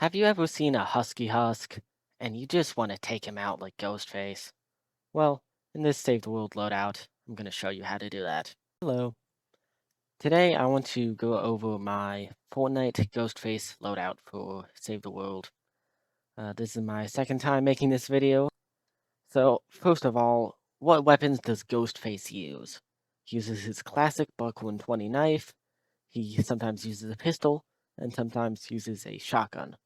Have you ever seen a husky husk and you just want to take him out like Ghostface? Well, in this Save the World loadout, I'm going to show you how to do that. Hello. Today I want to go over my Fortnite Ghostface loadout for Save the World. This is my second time making this video. So, first of all, what weapons does Ghostface use? He uses his classic Buck 120 knife, he sometimes uses a pistol, and sometimes uses a shotgun.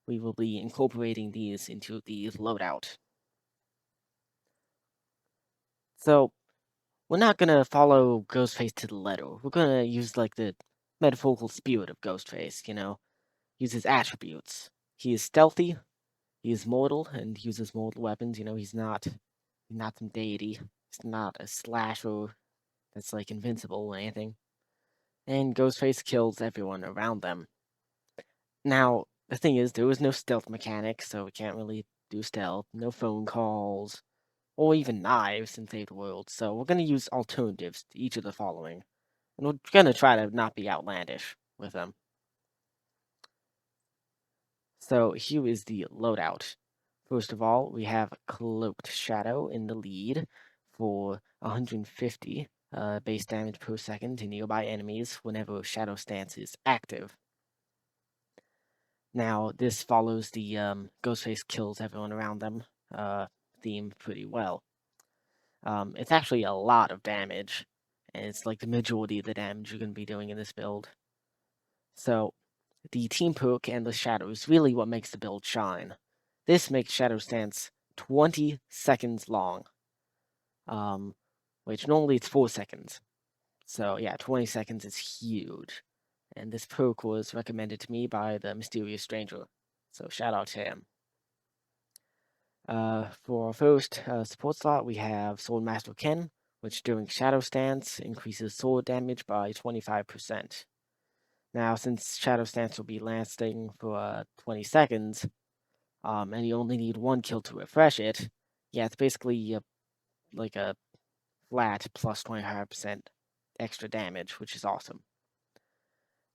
We will be incorporating these into the loadout. So, we're not gonna follow Ghostface to the letter. We're gonna use like the metaphorical spirit of Ghostface, use his attributes. He is stealthy, he is mortal, and uses mortal weapons. He's not some deity. He's not a slasher that's like invincible or anything. And Ghostface kills everyone around them. Now, the thing is, there was no stealth mechanic, so we can't really do stealth. No phone calls, or even knives in Save the World, so we're going to use alternatives to each of the following. And we're going to try to not be outlandish with them. So here is the loadout. First of all, we have Cloaked Shadow in the lead for 150 base damage per second to nearby enemies whenever Shadow Stance is active. Now, this follows the Ghostface kills everyone around them theme pretty well. It's actually a lot of damage, and it's like the majority of the damage you're going to be doing in this build. So, the team perk and the shadow is really what makes the build shine. This makes Shadow Stance 20 seconds long, which normally it's 4 seconds. So yeah, 20 seconds is huge. And this perk was recommended to me by the Mysterious Stranger, so shout out to him. For our first support slot, we have Swordmaster Ken, which during Shadow Stance increases sword damage by 25%. Now, since Shadow Stance will be lasting for 20 seconds, and you only need one kill to refresh it, yeah, it's basically like a flat plus 25% extra damage, which is awesome.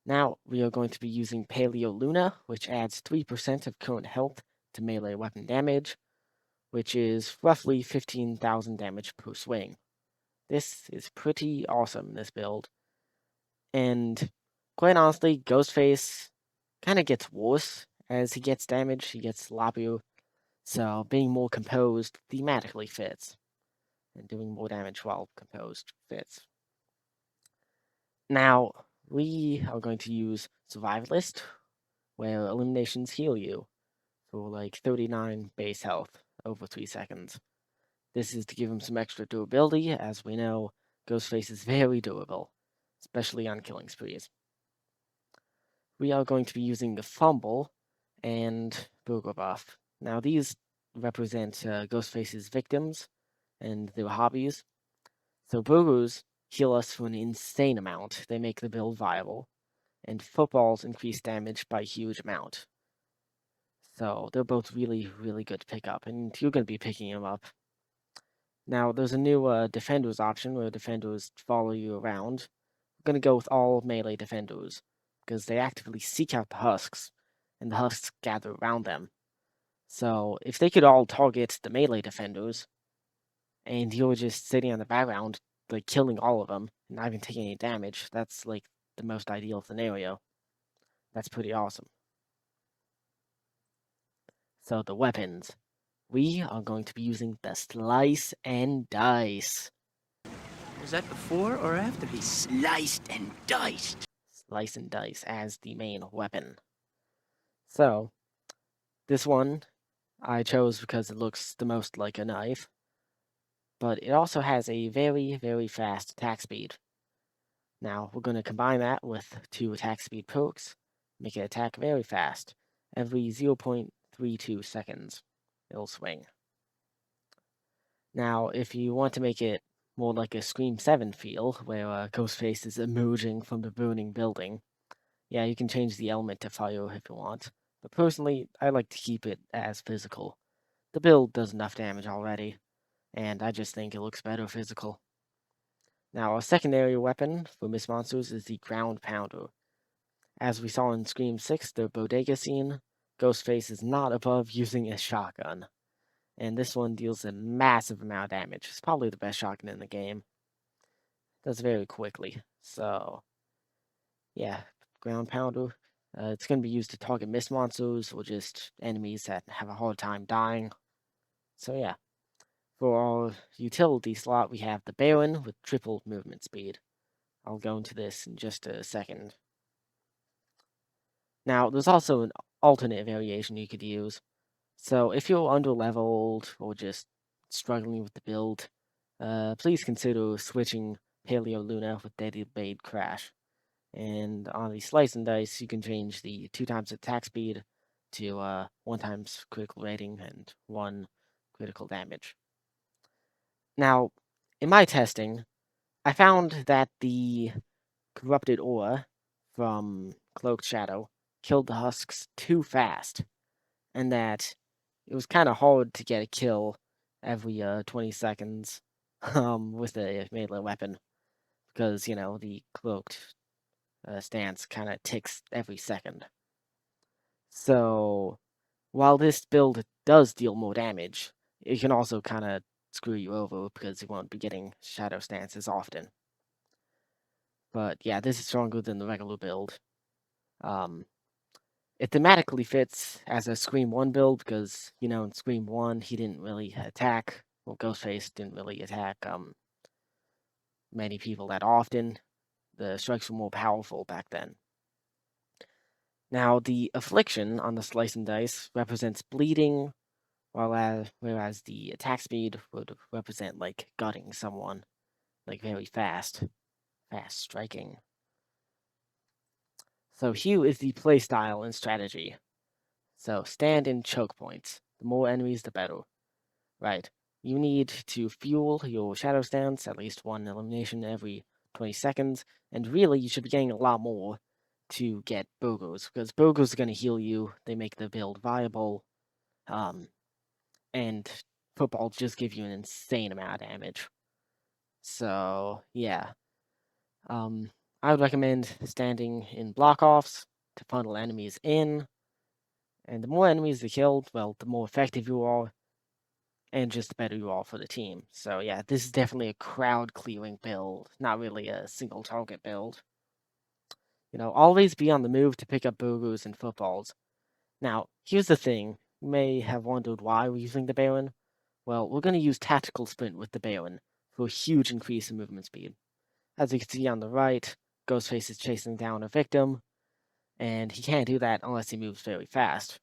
Now, we are going to be using Paleo Luna, which adds 3% of current health to melee weapon damage, which is roughly 15,000 damage per swing. This is pretty awesome, this build. And quite honestly, Ghostface kind of gets worse as he gets damaged, he gets sloppier, so being more composed thematically fits, and doing more damage while composed fits. Now, we are going to use Survivalist, where eliminations heal you for like 39 base health over 3 seconds. This is to give him some extra durability, as we know Ghostface is very durable, especially on killing sprees. We are going to be using the Fumble and Burger Buff. Now, these represent Ghostface's victims and their hobbies. So, burgers heal us for an insane amount. They make the build viable. And footballs increase damage by a huge amount. So, they're both really, really good to pick up, and you're going to be picking them up. Now, there's a new defenders option where defenders follow you around. I'm going to go with all melee defenders because they actively seek out the husks, and the husks gather around them. So, if they could all target the melee defenders, and you're just sitting on the background, like killing all of them, and not even taking any damage, that's like the most ideal scenario. That's pretty awesome. So, the weapons. We are going to be using the Slice and Dice. Was that before or after he sliced and diced? Slice and Dice as the main weapon. So, this one I chose because it looks the most like a knife, but it also has a very, very fast attack speed. Now, we're going to combine that with 2 attack speed perks, make it attack very fast. Every 0.32 seconds, it'll swing. Now, if you want to make it more like a Scream 7 feel, where Ghostface is emerging from the burning building, yeah, you can change the element to fire if you want. But personally, I like to keep it as physical. The build does enough damage already, and I just think it looks better physical. Now, a secondary weapon for Miss Monsters is the Ground Pounder. As we saw in Scream 6, the bodega scene, Ghostface is not above using a shotgun, and this one deals a massive amount of damage. It's probably the best shotgun in the game. Does very quickly. So, yeah, ground pounder. It's going to be used to target mist monsters or just enemies that have a hard time dying. So, yeah. For our utility slot, we have the Baron with triple movement speed. I'll go into this in just a second. Now, there's also an alternate variation you could use. So, if you're underleveled or just struggling with the build, please consider switching Paleo Luna with Deadly Blade Crash. And on the Slice and Dice, you can change the 2 times attack speed to 1 times critical rating and 1 critical damage. Now, in my testing, I found that the Corrupted Aura from Cloaked Shadow killed the husks too fast, and that it was kind of hard to get a kill every 20 seconds with a melee weapon because, the cloaked stance kind of ticks every second. So, while this build does deal more damage, it can also kind of screw you over because you won't be getting shadow stances often. But yeah, this is stronger than the regular build. It thematically fits as a Scream 1 build because, in Scream 1, he didn't really attack. Well, Ghostface didn't really attack many people that often. The strikes were more powerful back then. Now, the affliction on the slice and dice represents bleeding, whereas the attack speed would represent like gutting someone, like very fast striking. So Hue is the playstyle and strategy. So stand in choke points. The more enemies, the better. Right. You need to fuel your shadow stance, at least 1 elimination every 20 seconds, and really you should be getting a lot more to get Bogos, because Bogos are going to heal you, they make the build viable, and football just give you an insane amount of damage. So, yeah. I would recommend standing in block-offs to funnel enemies in, and the more enemies you killed, well, the more effective you are, and just the better you are for the team. So yeah, this is definitely a crowd clearing build, not really a single target build. Always be on the move to pick up Boogos and footballs. Now, here's the thing. You may have wondered why we're using the Baron. Well, we're going to use Tactical Sprint with the Baron for a huge increase in movement speed. As you can see on the right, Ghostface is chasing down a victim, and he can't do that unless he moves very fast.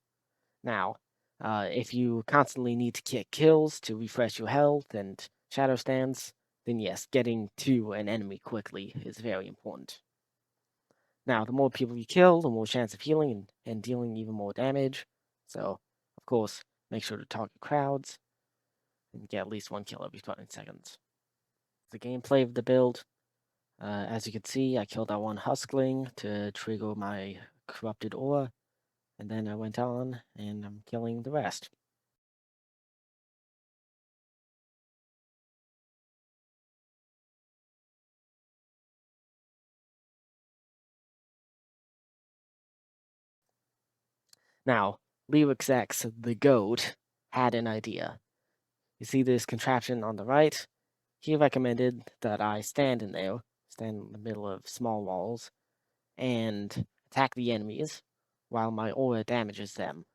Now, if you constantly need to get kills to refresh your health and shadow stance, then yes, getting to an enemy quickly is very important. Now, the more people you kill, the more chance of healing and dealing even more damage. So, of course, make sure to target crowds and get at least 1 kill every 20 seconds. The gameplay of the build, as you can see, I killed that 1 Huskling to trigger my Corrupted Aura, and then I went on and I'm killing the rest. Now, Lyrix X, the GOAT, had an idea. You see this contraption on the right? He recommended that I stand in the middle of small walls, and attack the enemies while my aura damages them,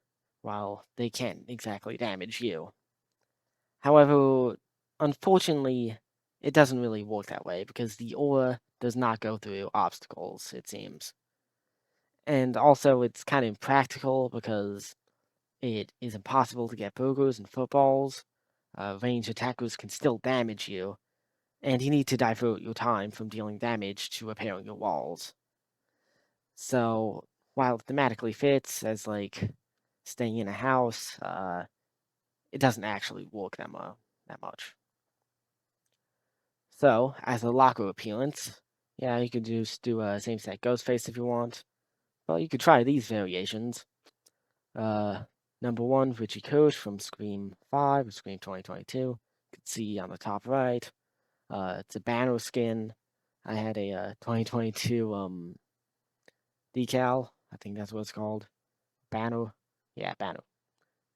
while they can't exactly damage you. However, unfortunately, it doesn't really work that way because the aura does not go through obstacles, it seems. And also, it's kind of impractical because it is impossible to get burgers and footballs. Ranged attackers can still damage you, and you need to divert your time from dealing damage to repairing your walls. So, while it thematically fits as like staying in a house, it doesn't actually work that much. So, as a locker appearance, yeah, you could just do a same set Ghostface if you want. Well, you could try these variations. Number 1, Richie Coach from Scream 5 or Scream 2022. You can see on the top right. It's a banner skin. I had a 2022 decal. I think that's what it's called. Banner. Yeah, banner.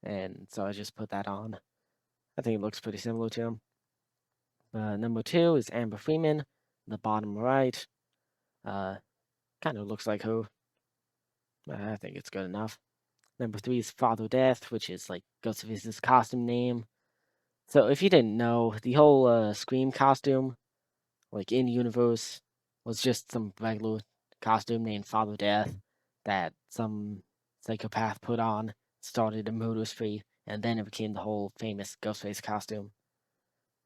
And so I just put that on. I think it looks pretty similar to him. Number 2 is Amber Freeman, the bottom right. Kind of looks like her. I think it's good enough. Number 3 is Father Death, which is like Ghostface's costume name. So if you didn't know, the whole Scream costume, like in universe, was just some regular costume named Father Death that some psychopath put on, started a murder spree, and then it became the whole famous Ghostface costume.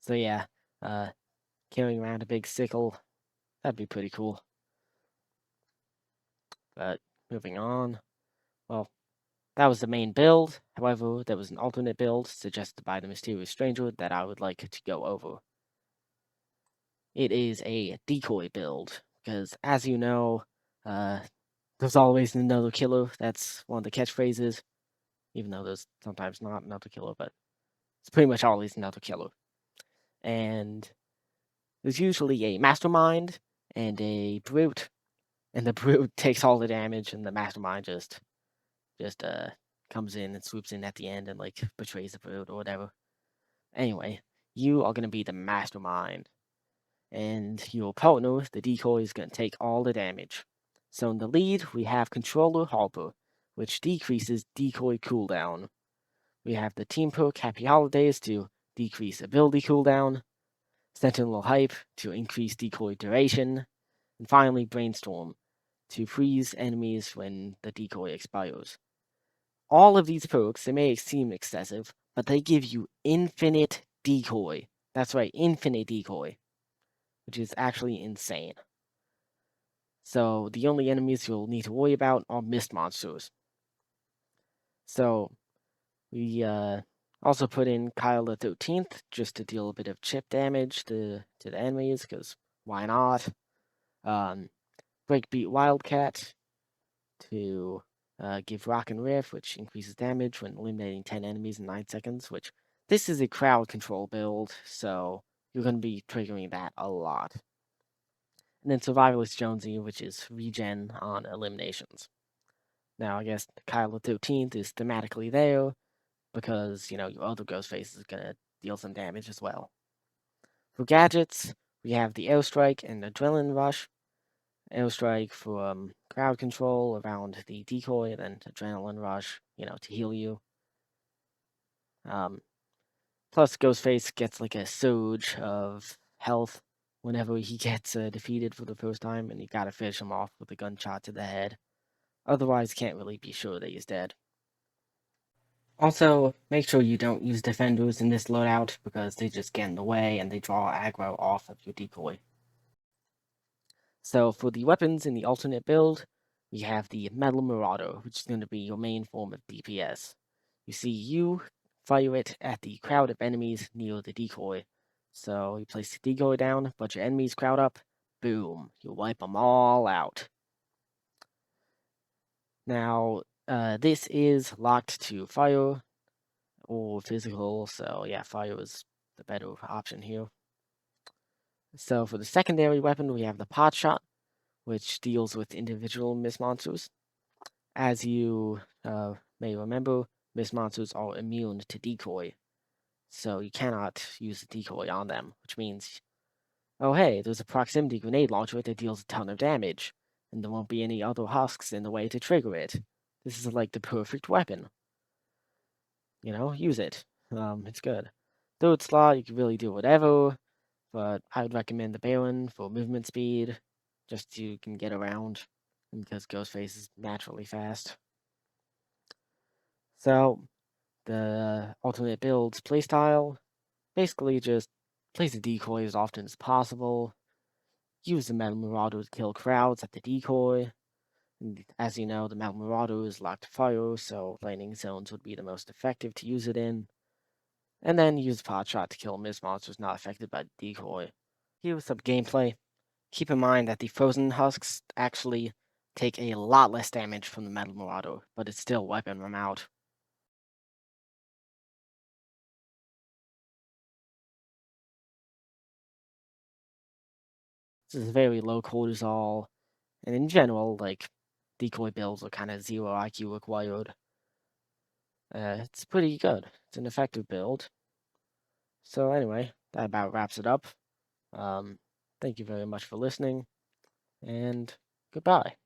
So yeah, uh, carrying around a big sickle, that'd be pretty cool. But moving on, well, that was the main build. However, there was an alternate build suggested by the Mysterious Stranger that I would like to go over. It is a decoy build, because as you know, uh, there's always another killer. That's one of the catchphrases, even though there's sometimes not another killer, but it's pretty much always another killer. And there's usually a mastermind and a brute, and the brute takes all the damage, and the mastermind just comes in and swoops in at the end and like betrays the brute or whatever. Anyway, you are gonna be the mastermind, and your partner, the decoy, is gonna take all the damage. So in the lead, we have Controller Harper, which decreases decoy cooldown. We have the team perk Happy Holidays to decrease ability cooldown, Sentinel Hype to increase decoy duration, and finally Brainstorm to freeze enemies when the decoy expires. All of these perks, they may seem excessive, but they give you infinite decoy. That's right, infinite decoy, which is actually insane. So the only enemies you'll need to worry about are mist monsters. So we also put in Kyle the 13th just to deal a bit of chip damage to the enemies, because why not? Breakbeat Wildcat to give Rock and Riff, which increases damage when eliminating 10 enemies in 9 seconds, which this is a crowd control build, so you're going to be triggering that a lot. And then Survivalist Jonesy, which is regen on eliminations. Now, I guess Kyle the 13th is thematically there because, you know, your other Ghostface is going to deal some damage as well. For gadgets, we have the Airstrike and Adrenaline Rush. Airstrike for crowd control around the decoy, and then Adrenaline Rush, you know, to heal you. Plus, Ghostface gets like a surge of health whenever he gets defeated for the first time, and you gotta finish him off with a gunshot to the head. Otherwise, can't really be sure that he's dead. Also, make sure you don't use defenders in this loadout because they just get in the way and they draw aggro off of your decoy. So for the weapons in the alternate build, we have the Metal Marauder, which is going to be your main form of DPS. You see, you fire it at the crowd of enemies near the decoy. So you place the decoy down, bunch of enemies crowd up, boom, you wipe them all out. Now, this is locked to fire or physical, so yeah, fire is the better option here. So for the secondary weapon, we have the pot shot, which deals with individual mist monsters. As you may remember, mist monsters are immune to decoy, so you cannot use the decoy on them, which means, oh hey, there's a proximity grenade launcher that deals a ton of damage, and there won't be any other husks in the way to trigger it. This is like the perfect weapon. You know, use it. It's good. Third slot, you can really do whatever, but I would recommend the Baron for movement speed, just so you can get around, because Ghostface is naturally fast. So, the alternate builds playstyle, basically just place a decoy as often as possible, use the Metal Marauder to kill crowds at the decoy, and as you know, the Metal Marauder is locked to fire, so landing zones would be the most effective to use it in, and then use Pot Shot to kill mist monsters not affected by the decoy. Here's some gameplay. Keep in mind that the frozen husks actually take a lot less damage from the Metal Marauder, but it's still wiping them out. This is very low cortisol, and in general, like, decoy builds are kind of zero IQ required. It's pretty good. It's an effective build. So anyway, that about wraps it up. Um, Thank you very much for listening, and goodbye.